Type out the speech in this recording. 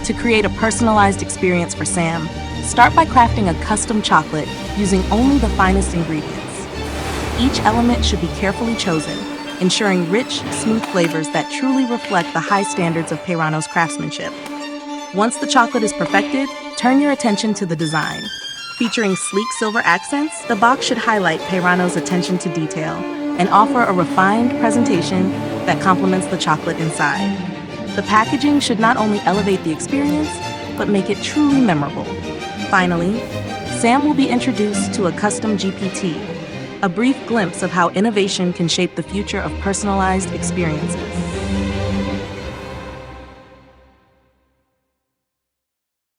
To create a personalized experience for Sam, start by crafting a custom chocolate using only the finest ingredients. Each element should be carefully chosen, ensuring rich, smooth flavors that truly reflect the high standards of Peyrano's craftsmanship. Once the chocolate is perfected, turn your attention to the design. Featuring sleek silver accents, the box should highlight Peyrano's attention to detail and offer a refined presentation that complements the chocolate inside. The packaging should not only elevate the experience, but make it truly memorable. Finally, Sam will be introduced to a custom GPT, a brief glimpse of how innovation can shape the future of personalized experiences.